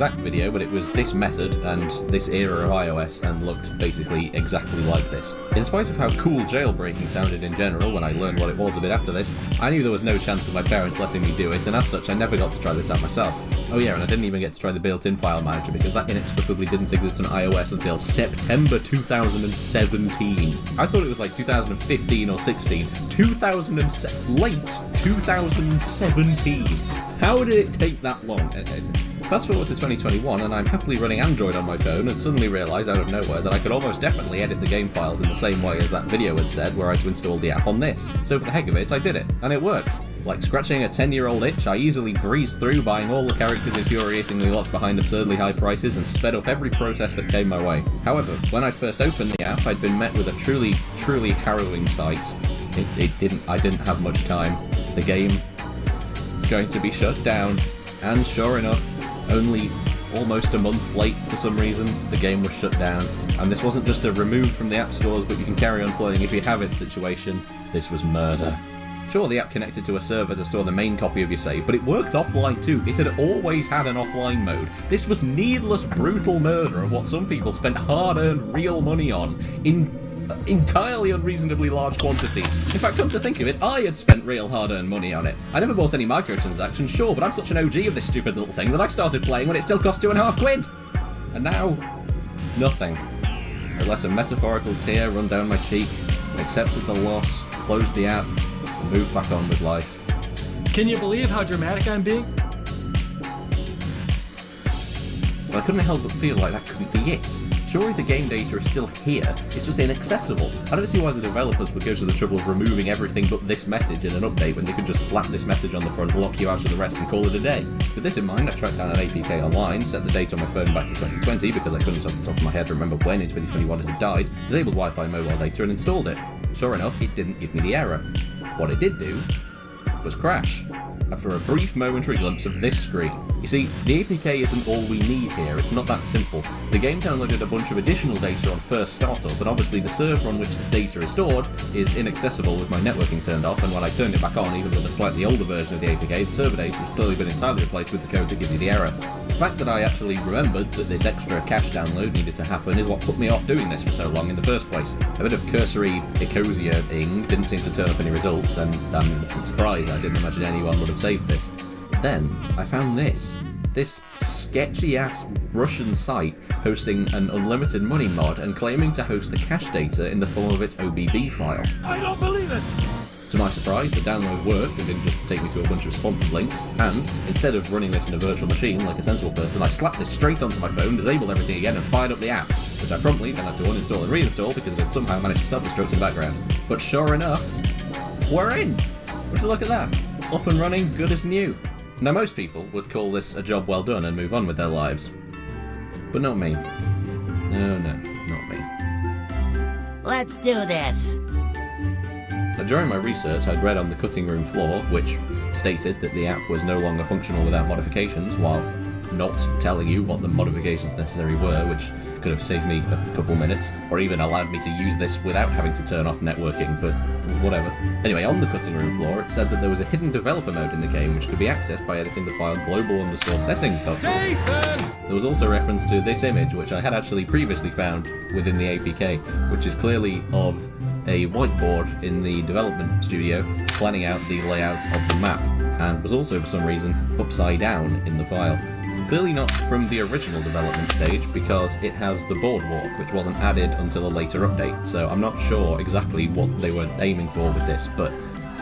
exact video, but it was this method and this era of iOS and looked basically exactly like this. In spite of how cool jailbreaking sounded in general when I learned what it was a bit after this, I knew there was no chance of my parents letting me do it, and as such I never got to try this out myself. Oh yeah, and I didn't even get to try the built-in file manager because that inexplicably didn't exist on iOS until September 2017. I thought it was like 2015 or 16. Late 2017. How did it take that long? Fast forward to 2021 and I'm happily running Android on my phone and suddenly realise out of nowhere that I could almost definitely edit the game files in the same way as that video had said were I to install the app on this. So for the heck of it, I did it, and it worked. Like scratching a 10-year-old itch, I easily breezed through buying all the characters infuriatingly locked behind absurdly high prices and sped up every process that came my way. However, when I first opened the app, I'd been met with a truly harrowing sight. I didn't have much time. The game was going to be shut down, and sure enough, only almost a month late for some reason, the game was shut down. And this wasn't just a remove from the app stores but you can carry on playing if you have it situation. This was murder. Sure, the app connected to a server to store the main copy of your save, but it worked offline too. It had always had an offline mode. This was needless, brutal murder of what some people spent hard-earned real money on in entirely unreasonably large quantities. In fact, come to think of it, I had spent real hard-earned money on it. I never bought any microtransactions, sure, but I'm such an OG of this stupid little thing that I started playing when it still cost £2.50. And now, nothing. I let a metaphorical tear run down my cheek, accepted the loss, closed the app, and moved back on with life. Can you believe how dramatic I'm being? But I couldn't help but feel like that couldn't be it. Surely the game data is still here, it's just inaccessible. I don't see why the developers would go to the trouble of removing everything but this message in an update when they could just slap this message on the front, lock you out of the rest and call it a day. With this in mind, I tracked down an APK online, set the date on my phone back to 2020 because I couldn't off the top of my head remember when in 2021 it had died, disabled Wi-Fi mobile data and installed it. Sure enough, it didn't give me the error. What it did do was crash, after a brief momentary glimpse of this screen. You see, the APK isn't all we need here, it's not that simple. The game downloaded a bunch of additional data on first startup, but obviously the server on which this data is stored is inaccessible with my networking turned off, and when I turned it back on, even with a slightly older version of the APK, the server data has clearly been entirely replaced with the code that gives you the error. The fact that I actually remembered that this extra cache download needed to happen is what put me off doing this for so long in the first place. A bit of cursory Ecosia-ing didn't seem to turn up any results, and I'm surprised I didn't imagine anyone would have saved this. Then I found this sketchy-ass Russian site hosting an unlimited money mod and claiming to host the cache data in the form of its OBB file. I don't believe it! To my surprise, the download worked and didn't just take me to a bunch of sponsored links, and instead of running this in a virtual machine like a sensible person, I slapped this straight onto my phone, disabled everything again, and fired up the app, which I promptly then had to uninstall and reinstall because it had somehow managed to self-destruct in the background. But sure enough, we're in! Would you look at that? Up and running, good as new. Now most people would call this a job well done and move on with their lives. But not me. Oh no, not me. Let's do this! Now, during my research, I'd read on the cutting room floor, which stated that the app was no longer functional without modifications, while not telling you what the modifications necessary were, which could have saved me a couple minutes, or even allowed me to use this without having to turn off networking, but whatever. Anyway, on the cutting room floor, it said that there was a hidden developer mode in the game which could be accessed by editing the file global_settings.com. There was also reference to this image, which I had actually previously found within the APK, which is clearly of a whiteboard in the development studio planning out the layout of the map, and was also for some reason upside down in the file. Clearly not from the original development stage, because it has the boardwalk, which wasn't added until a later update, so I'm not sure exactly what they were aiming for with this, but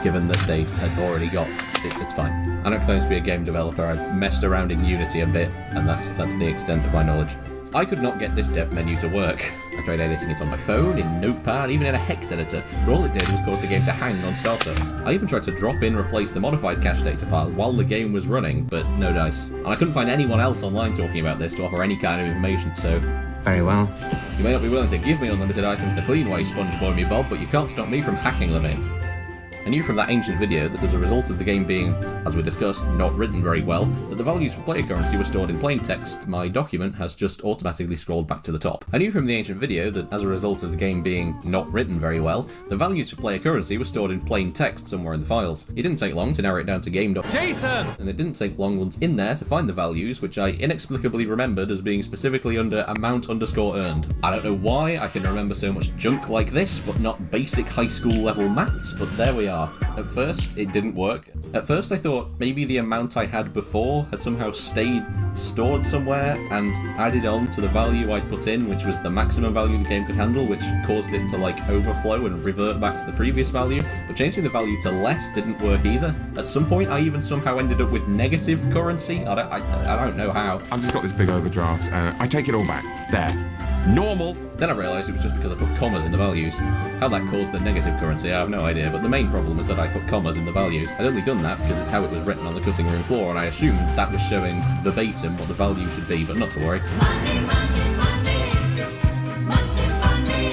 given that they had already got it, it's fine. I don't claim to be a game developer, I've messed around in Unity a bit, and that's the extent of my knowledge. I could not get this dev menu to work. I tried editing it on my phone, in Notepad, even in a hex editor, but all it did was cause the game to hang on startup. I even tried to drop in replace the modified cache data file while the game was running, but no dice. And I couldn't find anyone else online talking about this to offer any kind of information, so... Very well. You may not be willing to give me unlimited items the clean way, SpongeBob me Bob, but you can't stop me from hacking them in. I knew from that ancient video that as a result of the game being, as we discussed, not written very well, that the values for player currency were stored in plain text. My document has just automatically scrolled back to the top. I knew from the ancient video that as a result of the game being not written very well, the values for player currency were stored in plain text somewhere in the files. It didn't take long to narrow it down to game.json, Jason! and it didn't take long once in there to find the values, which I inexplicably remembered as being specifically under amount_earned. I don't know why I can remember so much junk like this, but not basic high school level maths, but there we are. At first, it didn't work. At first I thought maybe the amount I had before had somehow stayed stored somewhere and added on to the value I'd put in, which was the maximum value the game could handle, which caused it to like overflow and revert back to the previous value. But changing the value to less didn't work either. At some point I even somehow ended up with negative currency. I don't know how. I've just got this big overdraft. I take it all back. There. Normal. Then I realised it was just because I put commas in the values. How that caused the negative currency, I have no idea, but the main problem was that I put commas in the values. I'd only done that because it's how it was written on the cutting room floor, and I assumed that was showing verbatim what the value should be, but not to worry. Money, money, money, must be funny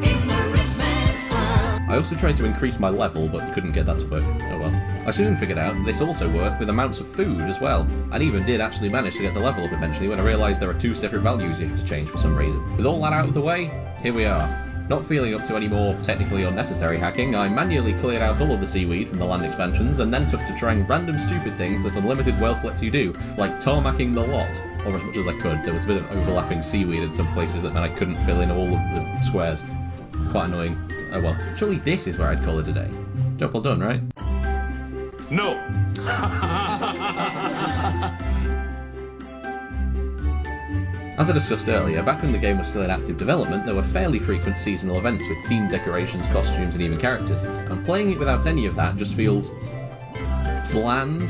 in the rich man's world. I also tried to increase my level, but couldn't get that to work. Oh well. I soon figured out that this also worked with amounts of food as well, and even did actually manage to get the level up eventually when I realised there are two separate values you have to change for some reason. With all that out of the way, here we are. Not feeling up to any more technically unnecessary hacking, I manually cleared out all of the seaweed from the land expansions and then took to trying random stupid things that unlimited wealth lets you do, like tarmacking the lot, or as much as I could. There was a bit of overlapping seaweed in some places that meant I couldn't fill in all of the squares. Quite annoying. Oh well, surely this is where I'd call it a day. Job well done, right? No. As I discussed earlier, back when the game was still in active development, there were fairly frequent seasonal events with themed decorations, costumes, and even characters, and playing it without any of that just feels bland.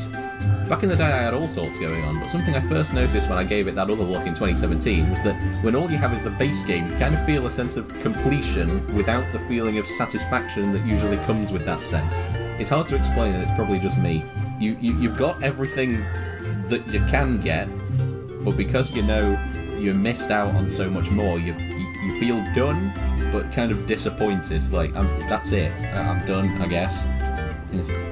Back in the day I had all sorts going on, but something I first noticed when I gave it that other look in 2017 was that when all you have is the base game, you kind of feel a sense of completion without the feeling of satisfaction that usually comes with that sense. It's hard to explain, and it's probably just me. You've got everything that you can get, but because you know you missed out on so much more, you feel done, but kind of disappointed. Like, that's it. I'm done, I guess.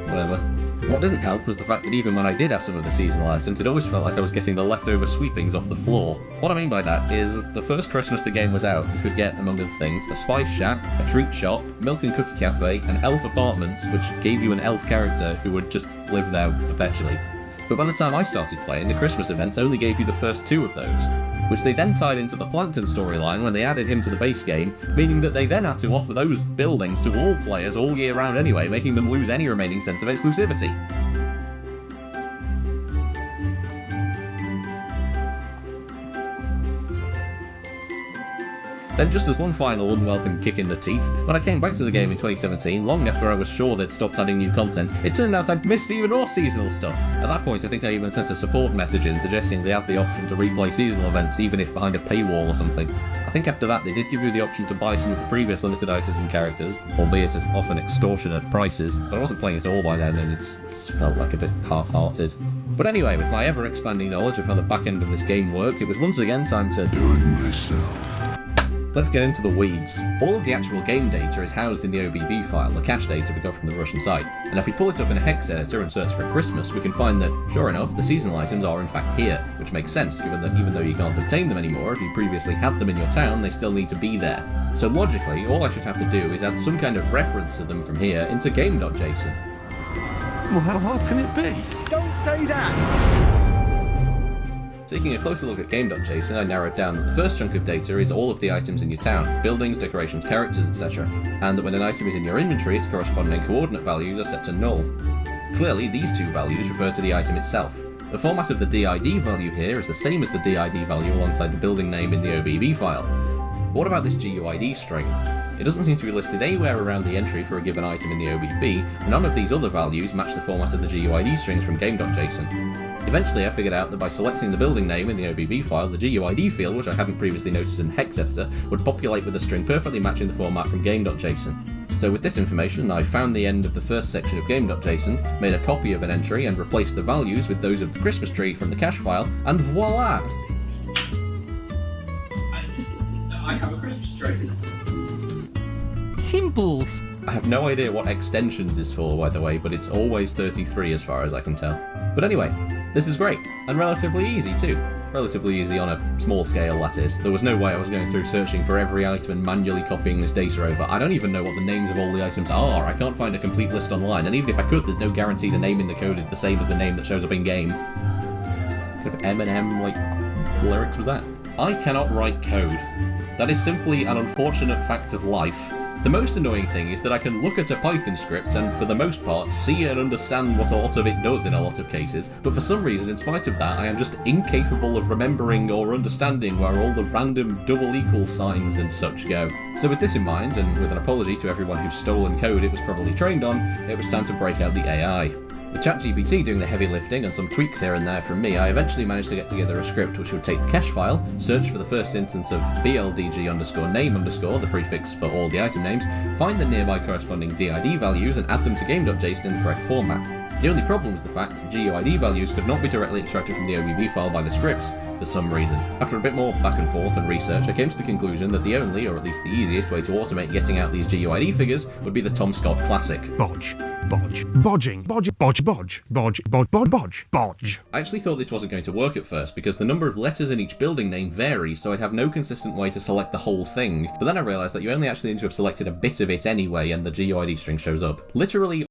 Whatever. What didn't help was the fact that even when I did have some of the seasonal items, it always felt like I was getting the leftover sweepings off the floor. What I mean by that is, the first Christmas the game was out, you could get, among other things, a spice shack, a treat shop, milk and cookie cafe, and elf apartments, which gave you an elf character who would just live there perpetually. But by the time I started playing, the Christmas events only gave you the first two of those, which they then tied into the Plankton storyline when they added him to the base game, meaning that they then had to offer those buildings to all players all year round anyway, making them lose any remaining sense of exclusivity. Then just as one final unwelcome kick in the teeth, when I came back to the game in 2017, long after I was sure they'd stopped adding new content, it turned out I'd missed even more seasonal stuff. At that point I think I even sent a support message in suggesting they had the option to replay seasonal events even if behind a paywall or something. I think after that they did give you the option to buy some of the previous limited items and characters, albeit at often extortionate prices, but I wasn't playing it all by then and it just felt like a bit half-hearted. But anyway, with my ever-expanding knowledge of how the back end of this game worked, it was once again time to do it myself. Let's get into the weeds. All of the actual game data is housed in the OBB file, the cache data we got from the Russian site, and if we pull it up in a hex editor and search for Christmas, we can find that, sure enough, the seasonal items are in fact here, which makes sense given that even though you can't obtain them anymore, if you previously had them in your town, they still need to be there. So logically, all I should have to do is add some kind of reference to them from here into game.json. Well, how hard can it be? Don't say that! Taking a closer look at game.json, I narrowed down that the first chunk of data is all of the items in your town, buildings, decorations, characters, etc., and that when an item is in your inventory, its corresponding coordinate values are set to null. Clearly, these two values refer to the item itself. The format of the DID value here is the same as the DID value alongside the building name in the OBB file. But what about this GUID string? It doesn't seem to be listed anywhere around the entry for a given item in the OBB, and none of these other values match the format of the GUID strings from game.json. Eventually I figured out that by selecting the building name in the OBB file, the GUID field, which I hadn't previously noticed in the hex editor, would populate with a string perfectly matching the format from game.json. So with this information, I found the end of the first section of game.json, made a copy of an entry and replaced the values with those of the Christmas tree from the cache file, and voila! I have a Christmas tree. Simples. I have no idea what extensions is for, by the way, but it's always 33 as far as I can tell. But anyway, this is great, and relatively easy too. Relatively easy on a small scale, that is. There was no way I was going through searching for every item and manually copying this data over. I don't even know what the names of all the items are. I can't find a complete list online, and even if I could, there's no guarantee the name in the code is the same as the name that shows up in-game. What kind of Eminem, like, lyrics was that? I cannot write code. That is simply an unfortunate fact of life. The most annoying thing is that I can look at a Python script and, for the most part, see and understand what a lot of it does in a lot of cases, but for some reason, in spite of that, I am just incapable of remembering or understanding where all the random double equal signs and such go. So with this in mind, and with an apology to everyone whose stolen code it was probably trained on, it was time to break out the AI. With ChatGPT doing the heavy lifting and some tweaks here and there from me, I eventually managed to get together a script which would take the cache file, search for the first instance of bldg_name_, the prefix for all the item names, find the nearby corresponding DID values and add them to game.json in the correct format. The only problem was the fact that GUID values could not be directly extracted from the OBB file by the scripts, for some reason. After a bit more back and forth and research, I came to the conclusion that the only, or at least the easiest way to automate getting out these GUID figures would be the Tom Scott classic. Bodge. Bodging. Bodge. I actually thought this wasn't going to work at first because the number of letters in each building name varies, so I'd have no consistent way to select the whole thing. But then I realised that you only actually need to have selected a bit of it anyway, and the GUID string shows up. Literally